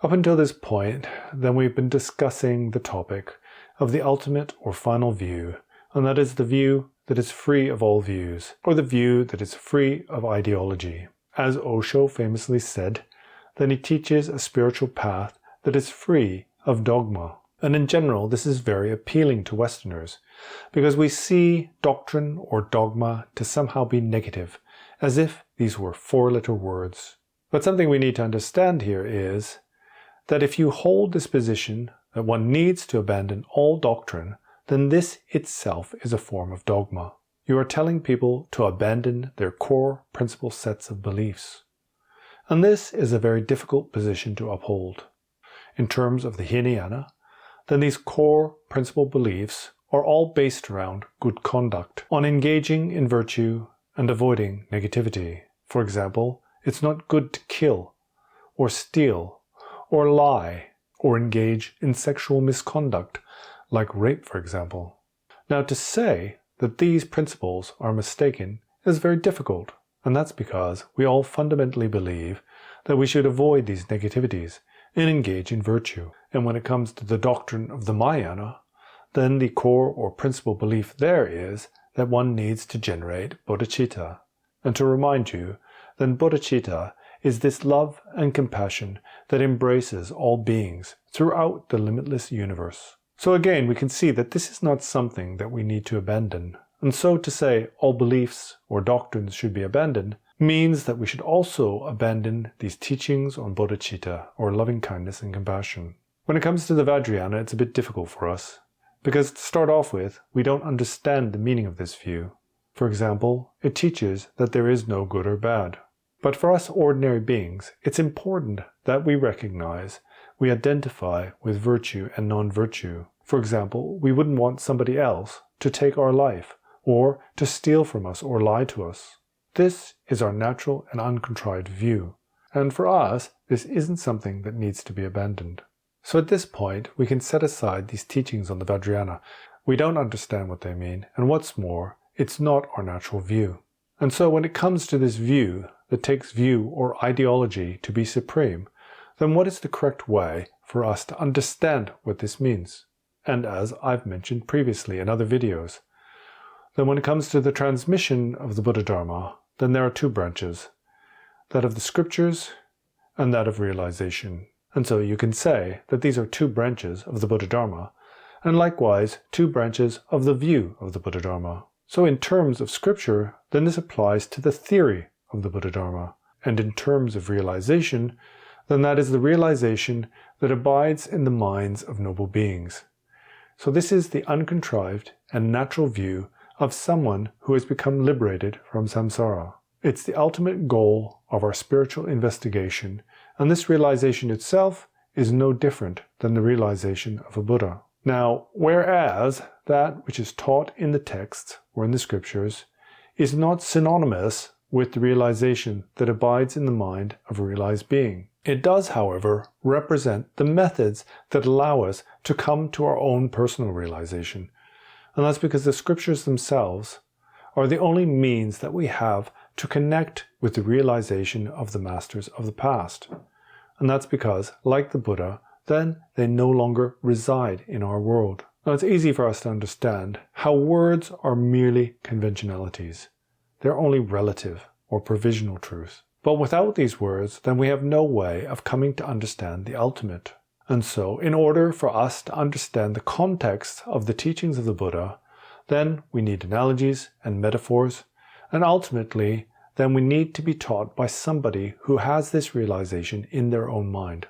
Up until this point, then we've been discussing the topic of the ultimate or final view, and that is the view that is free of all views, or the view that is free of ideology. As Osho famously said, then he teaches a spiritual path that is free of dogma. And in general, this is very appealing to Westerners, because we see doctrine or dogma to somehow be negative, as if these were four-letter words. But something we need to understand here is that if you hold this position that one needs to abandon all doctrine, then this itself is a form of dogma. You are telling people to abandon their core principal sets of beliefs. And this is a very difficult position to uphold. In terms of the Hinayana, then these core principal beliefs are all based around good conduct, on engaging in virtue and avoiding negativity. For example, it's not good to kill, or steal, or lie, or engage in sexual misconduct, like rape, for example. Now, to say that these principles are mistaken is very difficult, and that's because we all fundamentally believe that we should avoid these negativities and engage in virtue. And when it comes to the doctrine of the Mahayana, then the core or principal belief there is that one needs to generate bodhicitta. And to remind you, then bodhicitta is this love and compassion that embraces all beings throughout the limitless universe. So again, we can see that this is not something that we need to abandon. And so to say all beliefs or doctrines should be abandoned means that we should also abandon these teachings on bodhicitta, or loving kindness and compassion. When it comes to the Vajrayana, it's a bit difficult for us, because to start off with, we don't understand the meaning of this view. For example, it teaches that there is no good or bad. But for us ordinary beings, it's important that we recognize we identify with virtue and non-virtue. For example, we wouldn't want somebody else to take our life, or to steal from us or lie to us. This is our natural and uncontrived view, and for us, this isn't something that needs to be abandoned. So at this point, we can set aside these teachings on the Vajrayana. We don't understand what they mean, and what's more, it's not our natural view. And so when it comes to this view that takes view or ideology to be supreme, then what is the correct way for us to understand what this means? And as I've mentioned previously in other videos, then when it comes to the transmission of the Buddha Dharma, then there are two branches, that of the scriptures and that of realization. And so you can say that these are two branches of the Buddha Dharma, and likewise two branches of the view of the Buddha Dharma. So in terms of scripture, then this applies to the theory of the Buddha Dharma, and in terms of realization, then that is the realization that abides in the minds of noble beings. So this is the uncontrived and natural view of someone who has become liberated from samsara. It's the ultimate goal of our spiritual investigation, and this realization itself is no different than the realization of a Buddha. Now, whereas that which is taught in the texts or in the scriptures is not synonymous with the realization that abides in the mind of a realized being, it does, however, represent the methods that allow us to come to our own personal realization. And that's because the scriptures themselves are the only means that we have to connect with the realization of the masters of the past. And that's because, like the Buddha, then they no longer reside in our world. Now it's easy for us to understand how words are merely conventionalities. They're only relative or provisional truth. But without these words, then we have no way of coming to understand the ultimate. And so, in order for us to understand the context of the teachings of the Buddha, then we need analogies and metaphors, and ultimately, then we need to be taught by somebody who has this realization in their own mind.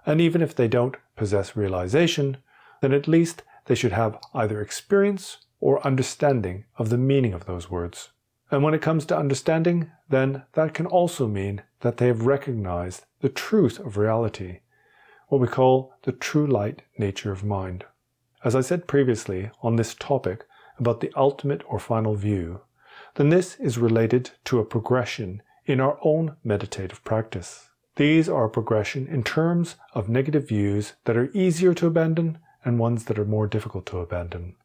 And even if they don't possess realization, then at least they should have either experience or understanding of the meaning of those words. And when it comes to understanding, then that can also mean that they have recognized the truth of reality, what we call the true light nature of mind. As I said previously on this topic about the ultimate or final view, then this is related to a progression in our own meditative practice. These are a progression in terms of negative views that are easier to abandon and ones that are more difficult to abandon.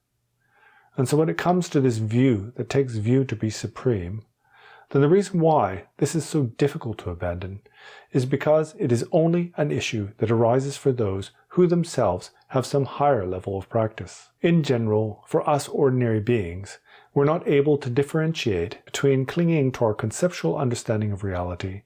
And so when it comes to this view that takes view to be supreme, then the reason why this is so difficult to abandon is because it is only an issue that arises for those who themselves have some higher level of practice. In general, for us ordinary beings, we're not able to differentiate between clinging to our conceptual understanding of reality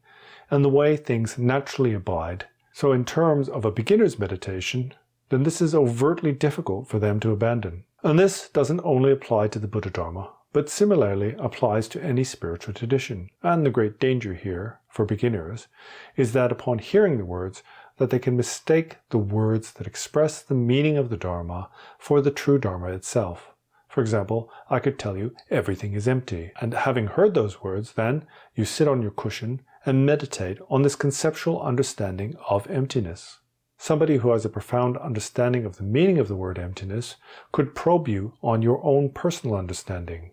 and the way things naturally abide. So in terms of a beginner's meditation, then this is overtly difficult for them to abandon. And this doesn't only apply to the Buddha Dharma, but similarly applies to any spiritual tradition. And the great danger here, for beginners, is that upon hearing the words, that they can mistake the words that express the meaning of the Dharma for the true Dharma itself. For example, I could tell you everything is empty, and having heard those words, then you sit on your cushion and meditate on this conceptual understanding of emptiness. Somebody who has a profound understanding of the meaning of the word emptiness could probe you on your own personal understanding,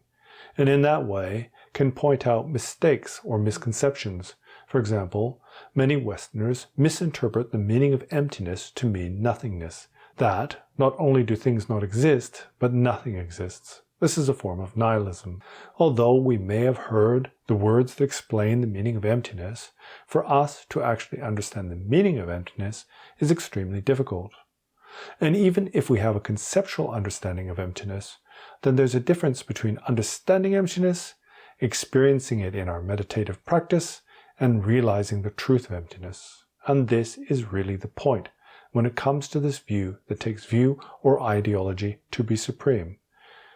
and in that way can point out mistakes or misconceptions. For example, many Westerners misinterpret the meaning of emptiness to mean nothingness, that not only do things not exist, but nothing exists. This is a form of nihilism. Although we may have heard the words that explain the meaning of emptiness, for us to actually understand the meaning of emptiness is extremely difficult. And even if we have a conceptual understanding of emptiness, then there's a difference between understanding emptiness, experiencing it in our meditative practice, and realizing the truth of emptiness. And this is really the point when it comes to this view that takes view or ideology to be supreme.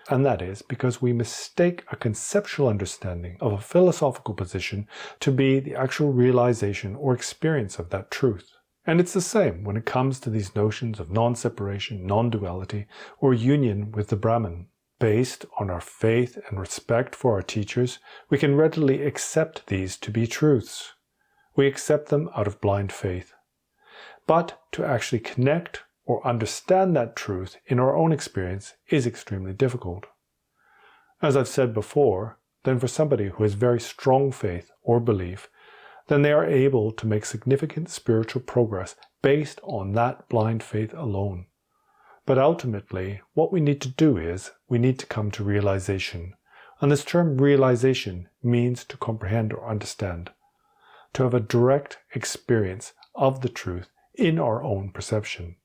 And that is because we mistake a conceptual understanding of a philosophical position to be the actual realization or experience of that truth. And it's the same when it comes to these notions of non-separation, non-duality, or union with the Brahman. Based on our faith and respect for our teachers, we can readily accept these to be truths. We accept them out of blind faith. But to actually connect or understand that truth in our own experience is extremely difficult. As I've said before, then for somebody who has very strong faith or belief, then they are able to make significant spiritual progress based on that blind faith alone. But ultimately, what we need to do is, we need to come to realization. And this term realization means to comprehend or understand, to have a direct experience of the truth in our own perception.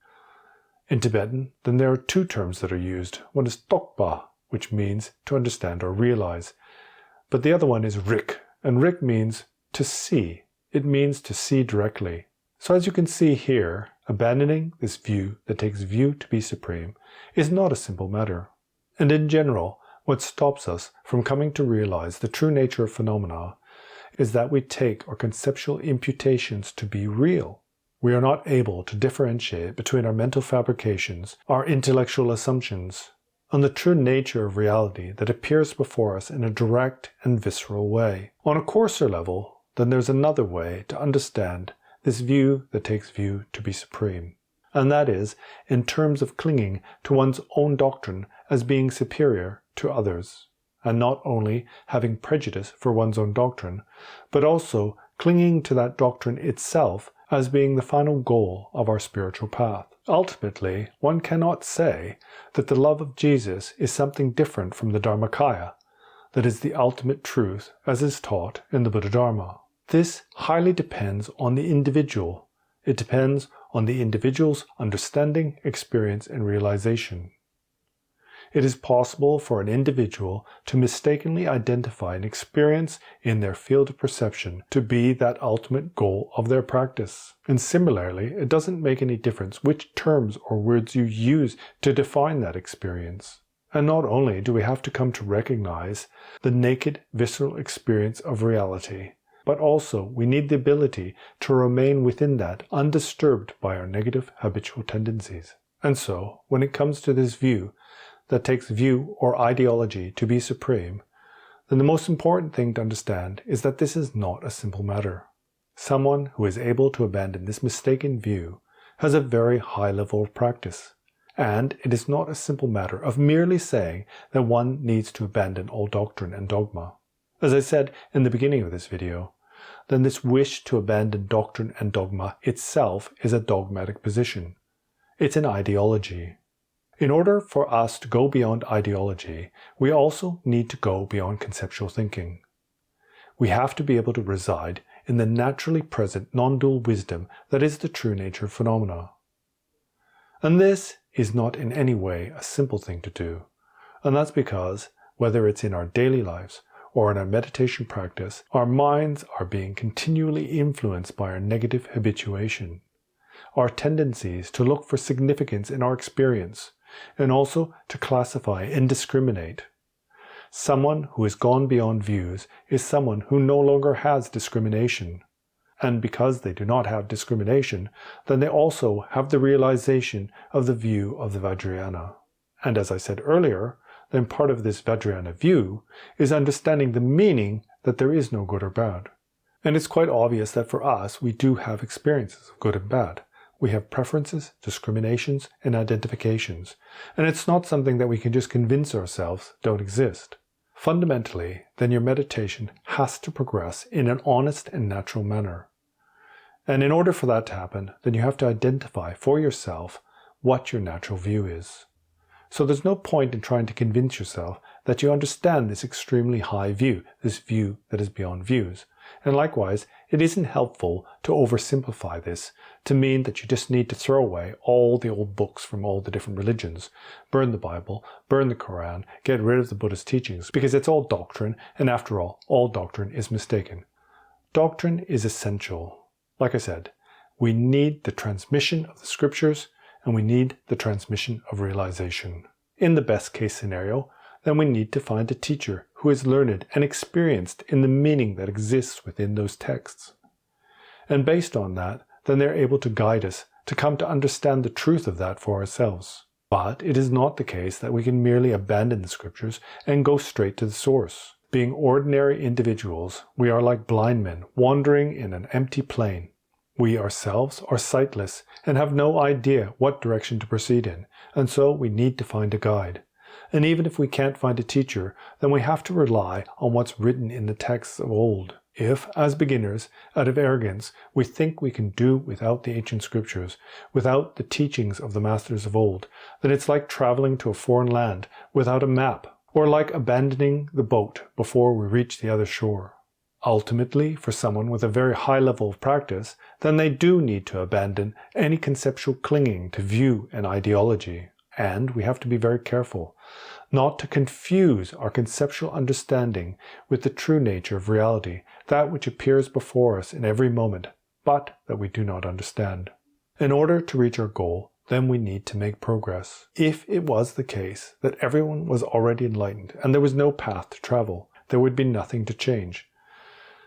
In Tibetan, then there are two terms that are used. One is Tokpa, which means to understand or realize. But the other one is Rik, and Rik means to see. It means to see directly. So as you can see here, abandoning this view that takes view to be supreme is not a simple matter. And in general, what stops us from coming to realize the true nature of phenomena is that we take our conceptual imputations to be real. We are not able to differentiate between our mental fabrications, our intellectual assumptions, and the true nature of reality that appears before us in a direct and visceral way. On a coarser level, then there's another way to understand this view that takes view to be supreme. And that is in terms of clinging to one's own doctrine as being superior to others, and not only having prejudice for one's own doctrine, but also clinging to that doctrine itself as being the final goal of our spiritual path. Ultimately, one cannot say that the love of Jesus is something different from the Dharmakaya, that is the ultimate truth as is taught in the Buddha Dharma. This highly depends on the individual. It depends on the individual's understanding, experience, and realization. It is possible for an individual to mistakenly identify an experience in their field of perception to be that ultimate goal of their practice. And similarly, it doesn't make any difference which terms or words you use to define that experience. And not only do we have to come to recognize the naked, visceral experience of reality, but also we need the ability to remain within that undisturbed by our negative habitual tendencies. And so, when it comes to this view that takes view or ideology to be supreme, then the most important thing to understand is that this is not a simple matter. Someone who is able to abandon this mistaken view has a very high level of practice, and it is not a simple matter of merely saying that one needs to abandon all doctrine and dogma. As I said in the beginning of this video, then this wish to abandon doctrine and dogma itself is a dogmatic position. It's an ideology. In order for us to go beyond ideology, we also need to go beyond conceptual thinking. We have to be able to reside in the naturally present non-dual wisdom that is the true nature of phenomena. And this is not in any way a simple thing to do, and that's because, whether it's in our daily lives or in our meditation practice, our minds are being continually influenced by our negative habituation, our tendencies to look for significance in our experience, and also to classify and discriminate. Someone who has gone beyond views is someone who no longer has discrimination. And because they do not have discrimination, then they also have the realization of the view of the Vajrayana. And as I said earlier, then part of this Vajrayana view is understanding the meaning that there is no good or bad. And it's quite obvious that for us, we do have experiences of good and bad. We have preferences, discriminations, and identifications. And it's not something that we can just convince ourselves don't exist. Fundamentally, then your meditation has to progress in an honest and natural manner. And in order for that to happen, then you have to identify for yourself what your natural view is. So there's no point in trying to convince yourself that you understand this extremely high view, this view that is beyond views. And likewise, it isn't helpful to oversimplify this to mean that you just need to throw away all the old books from all the different religions, burn the Bible, burn the Quran, get rid of the Buddhist teachings, because it's all doctrine, and after all doctrine is mistaken. Doctrine is essential. Like I said, we need the transmission of the scriptures, and we need the transmission of realization. In the best case scenario, then we need to find a teacher who is learned and experienced in the meaning that exists within those texts. And based on that, then they're able to guide us to come to understand the truth of that for ourselves. But it is not the case that we can merely abandon the scriptures and go straight to the source. Being ordinary individuals, we are like blind men wandering in an empty plain. We ourselves are sightless and have no idea what direction to proceed in, and so we need to find a guide. And even if we can't find a teacher, then we have to rely on what's written in the texts of old. If, as beginners, out of arrogance, we think we can do without the ancient scriptures, without the teachings of the masters of old, then it's like traveling to a foreign land without a map, or like abandoning the boat before we reach the other shore. Ultimately, for someone with a very high level of practice, then they do need to abandon any conceptual clinging to view and ideology. And we have to be very careful not to confuse our conceptual understanding with the true nature of reality, that which appears before us in every moment, but that we do not understand. In order to reach our goal, then we need to make progress. If it was the case that everyone was already enlightened and there was no path to travel, there would be nothing to change.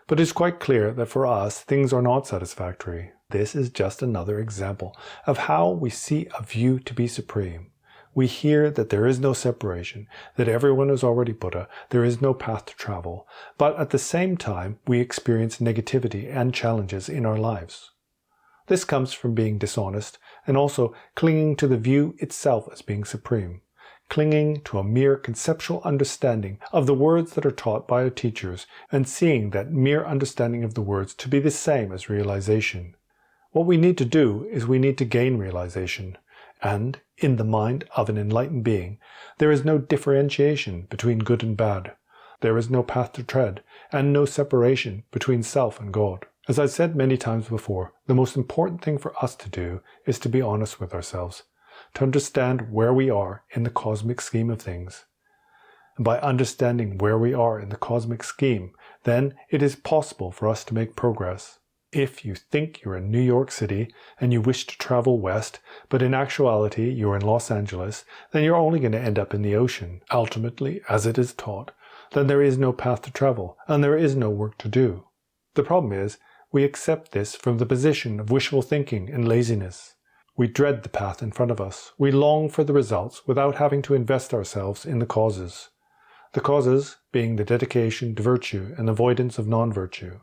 But it's quite clear that for us, things are not satisfactory. This is just another example of how we see a view to be supreme. We hear that there is no separation, that everyone is already Buddha, there is no path to travel, but at the same time we experience negativity and challenges in our lives. This comes from being dishonest and also clinging to the view itself as being supreme, clinging to a mere conceptual understanding of the words that are taught by our teachers and seeing that mere understanding of the words to be the same as realization. What we need to do is we need to gain realization. And, in the mind of an enlightened being, there is no differentiation between good and bad. There is no path to tread, and no separation between self and God. As I've said many times before, the most important thing for us to do is to be honest with ourselves, to understand where we are in the cosmic scheme of things. And by understanding where we are in the cosmic scheme, then it is possible for us to make progress. If you think you're in New York City and you wish to travel west, but in actuality you're in Los Angeles, then you're only going to end up in the ocean. Ultimately, as it is taught, then there is no path to travel and there is no work to do. The problem is, we accept this from the position of wishful thinking and laziness. We dread the path in front of us. We long for the results without having to invest ourselves in the causes. The causes being the dedication to virtue and avoidance of non-virtue.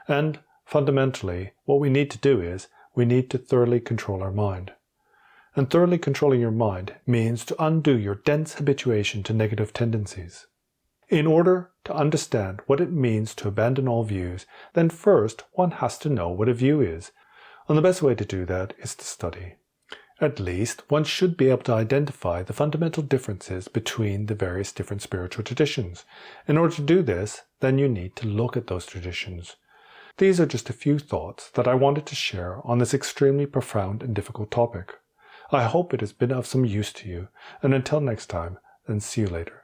And fundamentally, what we need to do is, we need to thoroughly control our mind. And thoroughly controlling your mind means to undo your dense habituation to negative tendencies. In order to understand what it means to abandon all views, then first one has to know what a view is. And the best way to do that is to study. At least, one should be able to identify the fundamental differences between the various different spiritual traditions. In order to do this, then you need to look at those traditions. These are just a few thoughts that I wanted to share on this extremely profound and difficult topic. I hope it has been of some use to you, and until next time, then see you later.